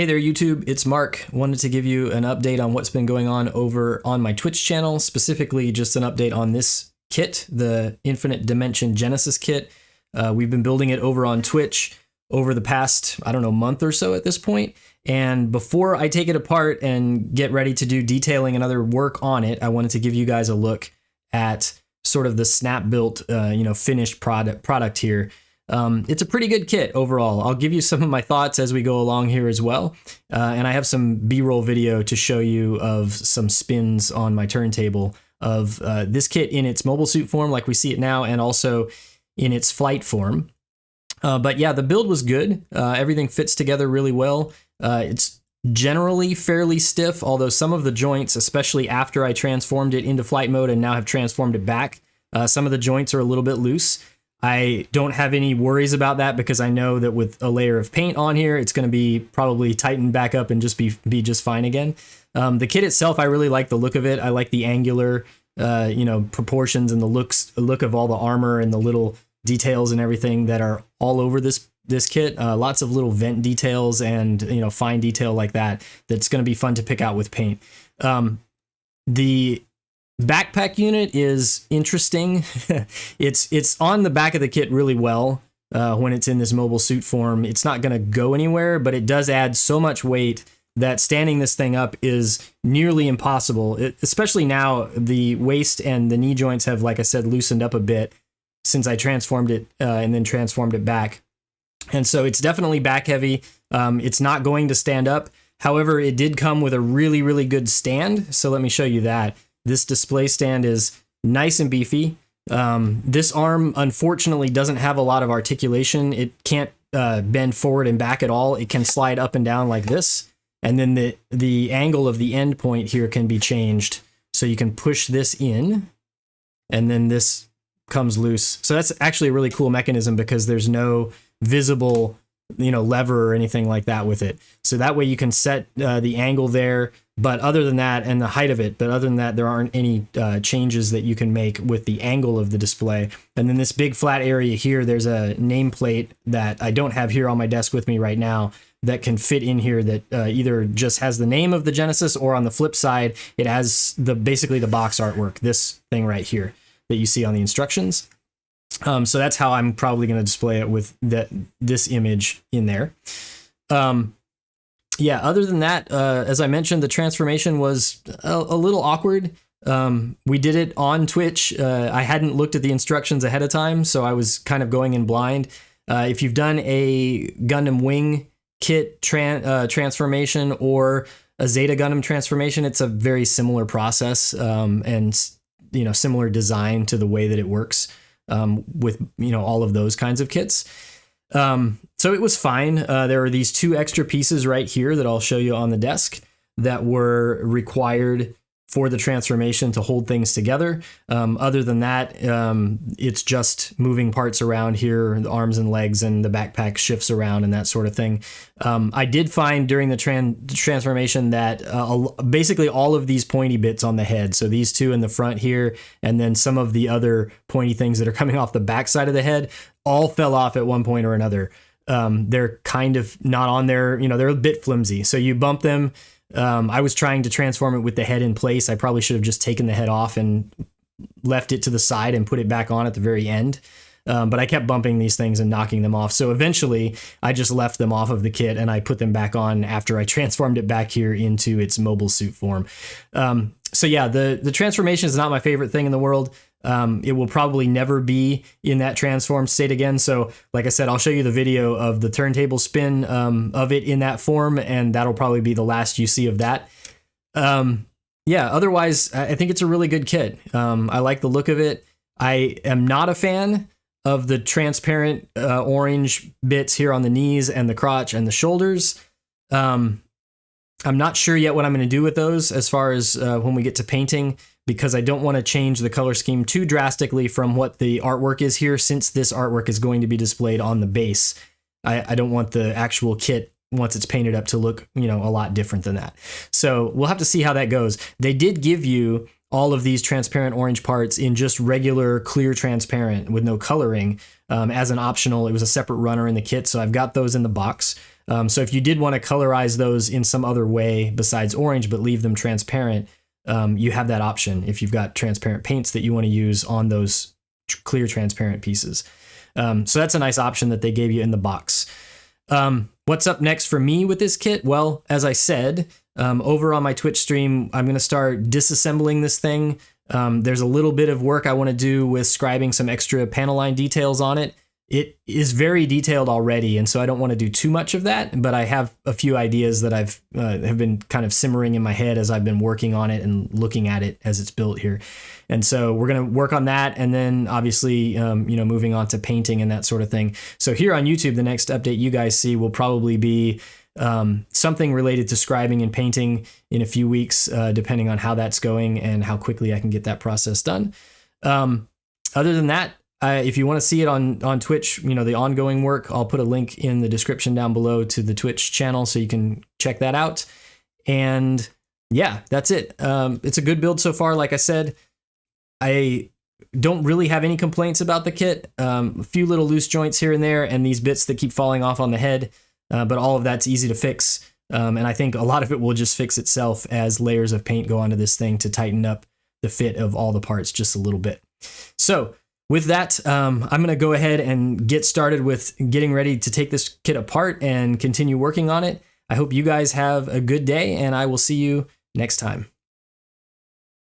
Hey there, YouTube. It's Mark. Wanted to give you an update on what's been going on over on my Twitch channel, specifically just an update on this kit, the Infinite Dimension Genesis kit. We've been building it over on Twitch over the past, I don't know, month or so at this point. And before I take it apart and get ready to do detailing and other work on it, I wanted to give you guys a look at sort of the snap-built, finished product here. It's a pretty good kit overall. I'll give you some of my thoughts as we go along here as well. And I have some B-roll video to show you of some spins on my turntable of this kit in its mobile suit form like we see it now, and also in its flight form. But yeah, the build was good. Everything fits together really well. It's generally fairly stiff, although some of the joints, especially after I transformed it into flight mode and now have transformed it back, some of the joints are a little bit loose. I don't have any worries about that because I know that with a layer of paint on here, it's going to be probably tightened back up and just be just fine again. The kit itself, I really like the look of it. I like the angular, proportions and the look of all the armor and the little details and everything that are all over this kit. Lots of little vent details and fine detail like that. That's going to be fun to pick out with paint. The backpack unit is interesting. It's on the back of the kit really well when it's in this mobile suit form. It's not going to go anywhere, but it does add so much weight that standing this thing up is nearly impossible. Especially now, the waist and the knee joints have, like I said, loosened up a bit since I transformed it and then transformed it back. And so it's definitely back heavy. It's not going to stand up. However, it did come with a really, really good stand. So let me show you that. This display stand is nice and beefy. This arm, unfortunately, doesn't have a lot of articulation. It can't bend forward and back at all. It can slide up and down like this. And then the angle of the end point here can be changed. So you can push this in, and then this comes loose. So that's actually a really cool mechanism because there's no visible lever or anything like that with it. So that way you can set the angle there, but other than that, and the height of it, but other than that, there aren't any changes that you can make with the angle of the display. And then this big flat area here, there's a nameplate that I don't have here on my desk with me right now that can fit in here that either just has the name of the Genesis, or on the flip side, it has basically the box artwork, this thing right here that you see on the instructions. So that's how I'm probably going to display it with this image in there. Yeah, other than that, as I mentioned, the transformation was a little awkward. We did it on Twitch. I hadn't looked at the instructions ahead of time, so I was kind of going in blind. If you've done a Gundam Wing kit transformation or a Zeta Gundam transformation, it's a very similar process and similar design to the way that it works. With all of those kinds of kits. So it was fine. There are these two extra pieces right here that I'll show you on the desk that were required for the transformation to hold things together. Other than that, it's just moving parts around here, the arms and legs, and the backpack shifts around and that sort of thing. I did find during the transformation that basically all of these pointy bits on the head, so these two in the front here, and then some of the other pointy things that are coming off the back side of the head, all fell off at one point or another. They're kind of not on there, they're a bit flimsy. So you bump them. I was trying to transform it with the head in place. I probably should have just taken the head off and left it to the side and put it back on at the very end. But I kept bumping these things and knocking them off. So eventually I just left them off of the kit and I put them back on after I transformed it back here into its mobile suit form. So yeah, the transformation is not my favorite thing in the world. It will probably never be in that transformed state again. So like I said, I'll show you the video of the turntable spin of it in that form, and that'll probably be the last you see of that. Yeah, otherwise, I think it's a really good kit. I like the look of it. I am not a fan of the transparent orange bits here on the knees and the crotch and the shoulders. I'm not sure yet what I'm going to do with those as far as when we get to painting, because I don't want to change the color scheme too drastically from what the artwork is here, since this artwork is going to be displayed on the base. I don't want the actual kit, once it's painted up, to look, a lot different than that. So we'll have to see how that goes. They did give you all of these transparent orange parts in just regular clear transparent with no coloring as an optional. It was a separate runner in the kit, so I've got those in the box. So if you did want to colorize those in some other way besides orange, but leave them transparent, you have that option if you've got transparent paints that you want to use on those clear transparent pieces. So that's a nice option that they gave you in the box. What's up next for me with this kit? Well, as I said, over on my Twitch stream, I'm going to start disassembling this thing. There's a little bit of work I want to do with scribing some extra panel line details on it. It is very detailed already, and so I don't want to do too much of that, but I have a few ideas that have been kind of simmering in my head as I've been working on it and looking at it as it's built here. And so we're going to work on that, and then obviously, moving on to painting and that sort of thing. So here on YouTube, the next update you guys see will probably be something related to scribing and painting in a few weeks, depending on how that's going and how quickly I can get that process done. Other than that, if you want to see it on Twitch, the ongoing work, I'll put a link in the description down below to the Twitch channel so you can check that out. And yeah, that's it. It's a good build so far. Like I said, I don't really have any complaints about the kit. A few little loose joints here and there, and these bits that keep falling off on the head. But all of that's easy to fix. And I think a lot of it will just fix itself as layers of paint go onto this thing to tighten up the fit of all the parts just a little bit. So with that, I'm going to go ahead and get started with getting ready to take this kit apart and continue working on it. I hope you guys have a good day, and I will see you next time.